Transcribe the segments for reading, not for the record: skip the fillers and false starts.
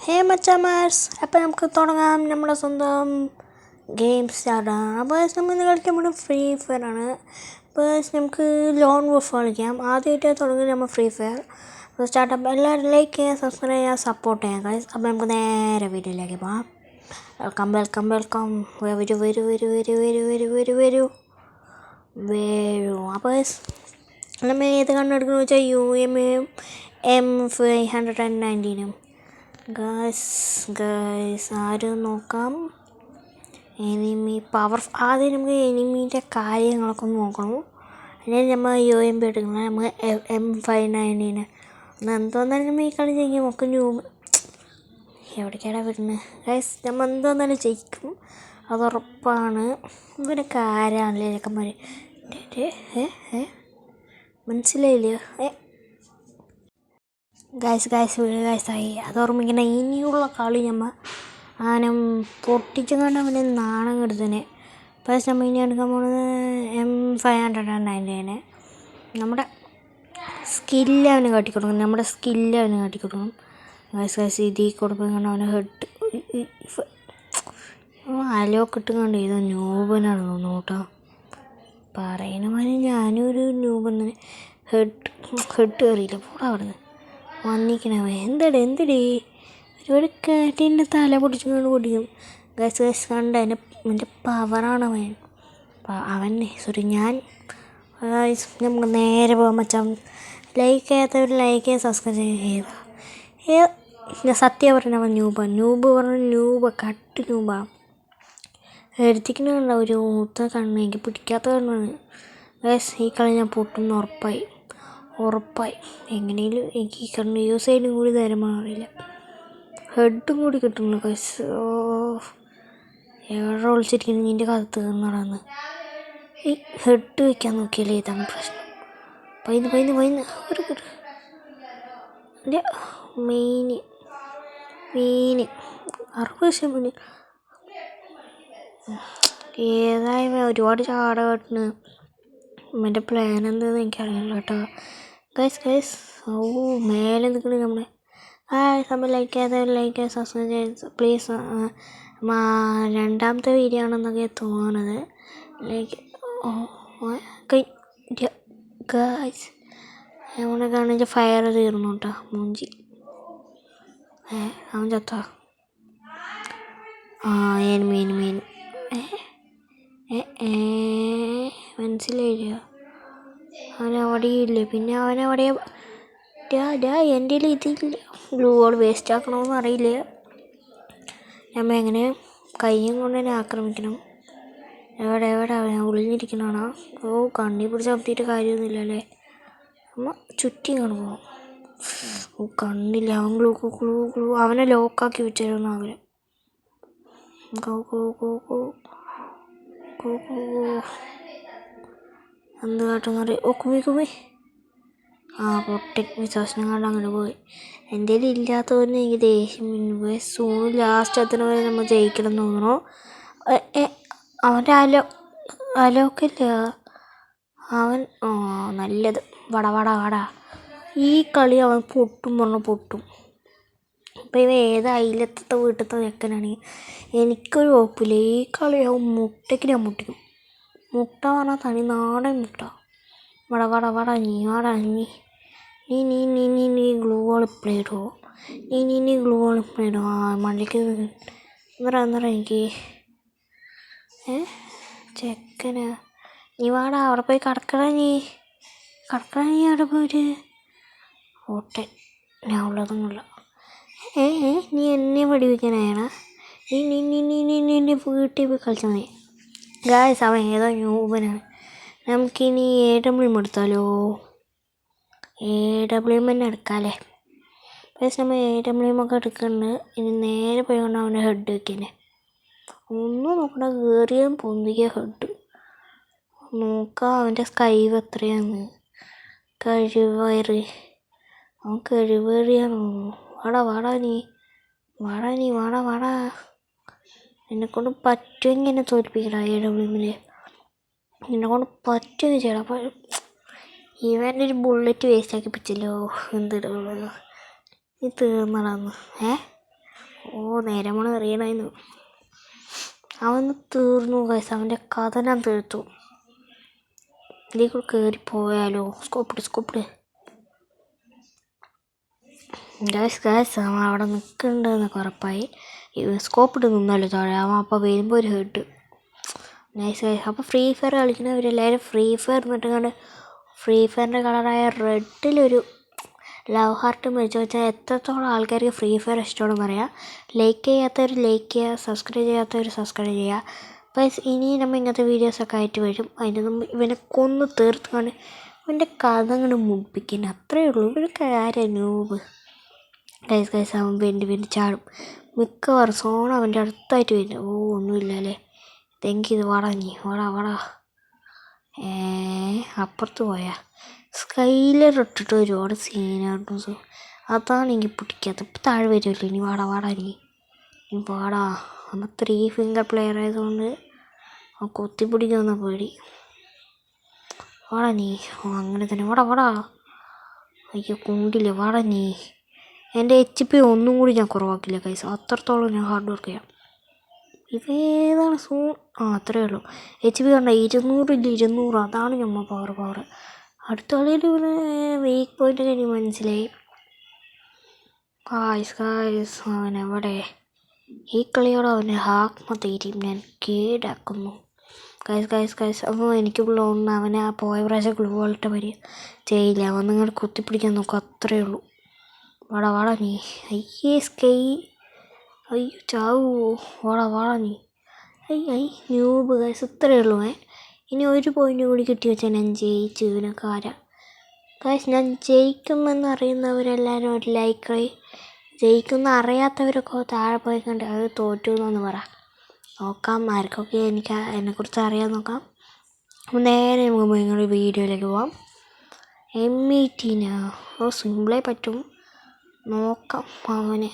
ഹേ മച്ചാമാർസ്, അപ്പം നമുക്ക് തുടങ്ങാം നമ്മുടെ സ്വന്തം ഗെയിം സ്റ്റാർട്ടാണ്. അപ്പോൾ നമ്മൾ ഇന്ന് കളിക്കാൻ ഫ്രീ ഫയർ ആണ്. അപ്പോൾ നമുക്ക് ലോൺ വോഫ് കളിക്കാം. ആദ്യമായിട്ട് തുടങ്ങി നമ്മൾ ഫ്രീ ഫയർ. അപ്പോൾ സ്റ്റാർട്ടപ്പ് എല്ലാവരും ലൈക്ക് ചെയ്യുക, സബ്സ്ക്രൈബ് ചെയ്യുക, സപ്പോർട്ട് ചെയ്യുക ഗൈസ്. അപ്പോൾ നമുക്ക് നേരെ വീഡിയോയിലേക്ക് പോകാം. വെൽക്കം വരൂ. അപ്പോൾ നമ്മൾ ഏത് കണ്ണെടുക്കണമെന്ന് വെച്ചാൽ UMM-519 ഗൈസ് ആരും നോക്കാം. എനിമി പവർ ആദ്യം നമുക്ക് എനിമീൻ്റെ കാര്യങ്ങളൊക്കെ ഒന്ന് നോക്കണം. അതിന് നമ്മൾ UMP എടുക്കണം. നമ്മൾ M519 എന്തോന്നാലും ഈ കളി ചെയ്യും ഒക്കെ എവിടേക്കാണ് വരുന്നത് ഗൈസ്. നമ്മൾ എന്തോന്നാലും ജയിക്കും, അതുറപ്പാണ്. ഇവരെ കാര്യമാണല്ലേ ചെക്കന്മാർ. മനസ്സിലായില്ല ഗൈസായി. അത് ഓർമ്മിക്കണം. ഇനിയുള്ള കളി നമ്മൾ ആനം പൊട്ടിച്ചുകൊണ്ട് അവന് നാണം കെടുത്തന്നെ. പക്ഷേ നമ്മൾ ഇനി എടുക്കാൻ പോകുന്നത് M519. നമ്മുടെ സ്കില്ല് അവന് കാട്ടിക്കൊടുക്കണം. ഗൈസ് ഇതിൽ കൊടുക്കുന്ന അവനെ ഹെഡ് അലോക്ക് ഇട്ടുകൊണ്ട് ചെയ്ത ന്യൂബനാണ് തോന്നുന്നു കേട്ടോ. പറയുന്ന മാതിരി ഞാനും ഒരു ന്യൂബെന്ന്. ഹെഡ് കയറിയില്ല പോടാ അവിടുന്ന് വന്നിക്കണവ. എന്തടി ഒരുപാട് കാറ്റീൻ്റെ തല പൊടിച്ചുകൊണ്ട് പൊടിക്കും ഗൈസ് കണ്ട എൻ്റെ പവറാണ് ഞാൻ. നമുക്ക് നേരെ പോകാൻ പറ്റാം. ലൈക്ക് ചെയ്യാത്തവർ ലൈക്ക് ചെയ്യുക, സബ്സ്ക്രൈബ് ചെയ്യുക. ഞാൻ സത്യം പറഞ്ഞവൻ ന്യൂബ് കട്ട് ന്യൂബാണ്. എടുത്തിക്കണ ഒരു മൂത്ത കണ്ണ് എനിക്ക് പിടിക്കാത്ത കണ്ണാണ് ഗൈസ്. ഈ കളി ഞാൻ പൊട്ടുന്ന ഉറപ്പായി. എങ്ങനെയും എനിക്ക് ഈ കണ്ണ് യൂസ് ചെയ്യാനും കൂടി നേരമാണ് അറിയില്ല. ഹെഡും കൂടി കിട്ടുന്നു ഗൈസ്. എവിടെ ഒളിച്ചിരിക്കുന്നു നിൻ്റെ കത്ത് നടന്ന് ഈ ഹെഡ് വയ്ക്കാൻ നോക്കിയാലേ ഇതാണ് പ്രശ്നം. പൈന്ന് ഒരു എൻ്റെ മീന് 60% ഏതായാലും ഒരുപാട് ചാട കെട്ടുന്നു. എൻ്റെ പ്ലാൻ എന്താണെന്ന് എനിക്കറിയില്ല കേട്ടോ ഗൈസ്. മേലെ നിൽക്കണേ നമ്മളെ. നമ്മൾ ലൈക്ക് ചെയ്യാതെ സബ്സ്ക്രൈബ് ചെയ്ത് പ്ലീസ്. രണ്ടാമത്തെ വീഡിയോ ആണെന്നൊക്കെ തോന്നുന്നത്. ഗൈസ് നമ്മളെ കാണുന്ന ഫയർ തീർന്നു കേട്ടോ മൂഞ്ചി. അവൻ ചത്ത. എനിമീൻ മനസ്സിലായില്ല. അവനവിടെയില്ലേ. പിന്നെ അവനവിടെ എൻ്റെ ഇതില്ല. ഗ്ലൂ വാൾ വേസ്റ്റ് ആക്കണമെന്ന് അറിയില്ല. നമ്മൾ എങ്ങനെ കയ്യും കൊണ്ട് തന്നെ ആക്രമിക്കണം. എവിടെ അവൻ ഒളിഞ്ഞിരിക്കണാണോ? കണ്ണി പിടിച്ച് അമർത്തിയിട്ട് കാര്യമൊന്നുമില്ല അല്ലേ. നമ്മൾ ചുറ്റി കാണുമോ? കണ്ണില്ല. അവൻ ഗ്ലൂ അവനെ ലോക്കാക്കി വെച്ചിരുന്നു അവന്. എന്ത് കാട്ടെന്ന് അറിയാം. കുമി പൊട്ടൻ വിശ്വാസം കണ്ട് അങ്ങനെ പോയി. എൻ്റെ കയ്യിൽ ഇല്ലാത്തവന് എനിക്ക് ദേഷ്യം പോയി. സൂണ് ലാസ്റ്റ് എത്തുന്ന വരെ നമ്മൾ ജയിക്കണം എന്ന് തോന്നണു. അവൻ്റെ അലോക്കില്ല അവൻ. നല്ലത്. വട ഈ കളി അവൻ പൊട്ടും. ഇപ്പം ഇവ ഏത് അയിലത്തെ വീട്ടിലത്തെ ചെക്കനാണെങ്കിൽ എനിക്കൊരു കുഴപ്പമില്ല. ഈ കളിയാവും മുട്ടയ്ക്ക് ഞാൻ പൊട്ടിക്കും. മുട്ട പറഞ്ഞാൽ തനി നാടൻ മുട്ട. വട നീ ഗ്ലൂ വാൾ ഇപ്പോഴേ ഇടുമോ? നീ ഗ്ലൂ വാൾ ഇപ്പോഴേ ഇടുമോ? മള്ളിക്ക് എന്നറ എനിക്ക് ചെക്കനാ. നീ വാടാ അവിടെ പോയി കിടക്കണ നീ അവിടെ പോയിട്ട് ഓട്ടെ. ഞാൻ ഉള്ളതൊന്നുമില്ല. നീ എന്നെ വെടിവെക്കാനായാണ്. നീ എൻ്റെ വീട്ടിൽ പോയി കളിച്ചാൽ മതി ഗായ്സ്. അവൻ ഏതോ ന്യൂബനാണ്. നമുക്കിനി AWM എടുത്താലോ? AWM തന്നെ എടുക്കാമല്ലേ. പക്ഷേ നമ്മൾ AWM ഒക്കെ എടുക്കുന്നുണ്ട്. ഇനി നേരെ പോയി കൊണ്ട് അവൻ്റെ ഹെഡ് വയ്ക്കന്നെ. ഒന്നും നോക്കണ്ട, കയറിയ പൊന്തിയ ഹെഡ് നോക്കാം. അവൻ്റെ സ്കൈവ് എത്രയാന്ന്. അവൻ കഴിവേറിയാന്ന് തോന്നുന്നു. വാടാ എന്നെക്കൊണ്ട് പറ്റുമെങ്കിൽ എന്നെ തോൽപ്പിക്കടാ. AWM എന്നെക്കൊണ്ട് പറ്റുമെന്ന് ചെയ്യണം. അപ്പോൾ ഇവൻ്റെ ഒരു ബുള്ളറ്റ് വേസ്റ്റ് ആക്കി പിടിച്ചല്ലോ. എന്തിടുള്ളൂ ഈ തീർന്നടാന്ന്. നേരെ മണം എറിയണമായിരുന്നു. അവൻ തീർന്നു ഗൈസ്, അവൻ്റെ കഥ ഞാൻ തീർത്തു. ഇതിൽ കയറിപ്പോയാലോ? സ്കോപ്പിട് ഗൈസ് അവൻ അവിടെ നിൽക്കുന്നുണ്ടെന്നൊക്കെ ഉറപ്പായി. സ്കോപ്പിട്ട് നിന്നല്ലോ താഴെ. അവൻ അപ്പോൾ വരുമ്പോൾ ഒരു ഹെഡ്. Nice guys. അപ്പോൾ ഫ്രീ ഫയർ കളിക്കുന്നവരെല്ലാവരും ഫ്രീ ഫയർ എന്നിട്ട് ഫ്രീ ഫയറിൻ്റെ കളറായ റെഡിലൊരു ലവ് ഹാർട്ട് വെച്ച് വെച്ചാൽ എത്രത്തോളം ആൾക്കാർക്ക് ഫ്രീ ഫയർ ഇഷ്ടമാണെന്ന് പറയാം. ലൈക്ക് ചെയ്യാത്തവർ ലൈക്ക് ചെയ്യുക, സബ്സ്ക്രൈബ് ചെയ്യാത്തവർ സബ്സ്ക്രൈബ് ചെയ്യുക. അപ്പോൾ ഇനി നമ്മൾ ഇങ്ങനത്തെ വീഡിയോസൊക്കെ ആയിട്ട് വരും. അതിൻ്റെ മുമ്പ് ഇവനെ കൊന്ന് തീർത്തുകൊണ്ട് ഇവൻ്റെ കഥ അങ്ങോട്ട് മുടിപ്പിക്കാൻ അത്രയേ ഉള്ളൂ. ഇവരൊക്കെ ആരാ നൂബ്? ഗൈസ് അവൻ വേണ്ടി ചാടും. മിക്കവാറും സോൺ അവൻ്റെ അടുത്തായിട്ട് വരുന്നത്. ഒന്നുമില്ല അല്ലേ? ഇത് വാടാ. അപ്പുറത്ത് പോയാ സ്കൈലർ ഇട്ടിട്ട് ഒരുപാട് സീനായിരുന്നു. അതാണ് എനിക്ക് പിടിക്കാത്ത. ഇപ്പം താഴെ വരുമല്ലോ. ഇനി വാടാ നീ വാടാ. നമ്മൾ 3 ഫിംഗർ പ്ലെയർ ആയതുകൊണ്ട് കൊത്തിപ്പിടിക്കുന്ന പേടി. വാടാ നീ. അങ്ങനെ തന്നെ വാടാ. അയ്യോ കൊണ്ടില്ല. വാടാ നീ. എൻ്റെ HP ഒന്നും കൂടി ഞാൻ കുറവാക്കില്ല ഗൈസ്. അത്രത്തോളം ഞാൻ ഹാർഡ് വർക്ക് ചെയ്യാം. ഇതേതാണ് അത്രയേ ഉള്ളൂ. HP കണ്ട 200 അതാണ് നമ്മൾ പവർ. അടുത്ത കളിയിൽ ഇവന് വീക്ക് പോയിൻ്റ് എനിക്ക് മനസ്സിലായി. ഗായ്സ് അവനെവിടെ? ഈ കളിയോടെ അവനെ ആത്മധൈര്യം ഞാൻ കീഴടക്കുന്നു. ഗൈസ് അപ്പോൾ എനിക്ക് തോന്നുന്നു അവനെ ആ പോയ പ്രാവശ്യം ഗ്ലൂ വാളിട്ട പരി ചെയ്യില്ല. അവൻ നിങ്ങൾ കുത്തിപ്പിടിക്കാൻ നോക്കും. അത്രയേ ഉള്ളൂ. വാടാ നീ. അയ്യേ അയ്യോ ചാവോ. വാടാ നീ. Noob guys. ഇത്രയേ ഉള്ളൂ. ഇനി ഒരു പോയിൻ്റ് കൂടി കിട്ടി വെച്ചാൽ ഞാൻ ജയിച്ചു. ഇവനൊക്കെ ആരാ ഗൈസ്? ഞാൻ ജയിക്കുമെന്ന് അറിയുന്നവരെല്ലാവരും ഒരു ലൈക്ക്. ജയിക്കുന്ന അറിയാത്തവരൊക്കെ താഴെ പോയി കണ്ട് അത് തോറ്റു എന്നൊന്ന് പറ. നോക്കാം ആർക്കൊക്കെ എന്നെക്കുറിച്ച് അറിയാൻ നോക്കാം. അപ്പോൾ നേരെ നമുക്ക് നിങ്ങളുടെ വീഡിയോയിലേക്ക് പോവാം. M18 സിമ്പിളായി പറ്റും. നോക്കാം. അവന്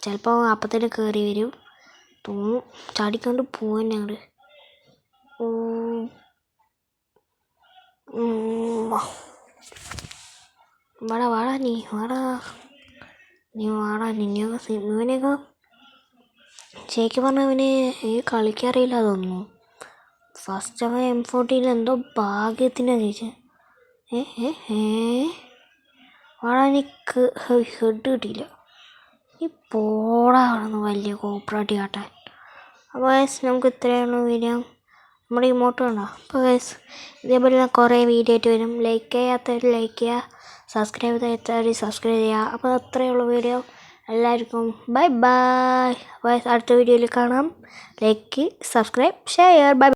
ചിലപ്പോൾ അപ്പത്തേന് കയറി വരും തോന്നും. ചാടിക്കൊണ്ട് പോവാൻ ഞങ്ങൾ. വാടാ നീ ഇവനെയൊക്കെ ശരിക്കും പറഞ്ഞവന് കളിക്കാറിയില്ല തോന്നുന്നു. ഫസ്റ്റ് അവൻ M14 എന്തോ ഭാഗ്യത്തിനാണ് ജയിച്ചത്. വാടാ എനിക്ക് ഹെഡ് കിട്ടിയില്ല. ഈ പോടാണെന്ന് വലിയ കോപ്പറേറ്റ് കാട്ടാൻ. അപ്പോൾ നമുക്ക് ഇത്രയാണ് വീഡിയോ. നമ്മുടെ ഇമോട്ട് വേണ്ട. അപ്പോൾ ഇതേപോലെ ഞാൻ കുറേ വീഡിയോ ആയിട്ട് വരും. ലൈക്ക് ചെയ്യാത്തവർ ലൈക്ക് ചെയ്യുക, സബ്സ്ക്രൈബ് ചെയ്യാത്തവർ സബ്സ്ക്രൈബ് ചെയ്യുക. അപ്പോൾ അത്രയേ ഉള്ളൂ വീഡിയോ. എല്ലാവർക്കും ബൈ. അപ്പോൾ അടുത്ത വീഡിയോയിൽ കാണാം. Like, subscribe, share. ബൈ.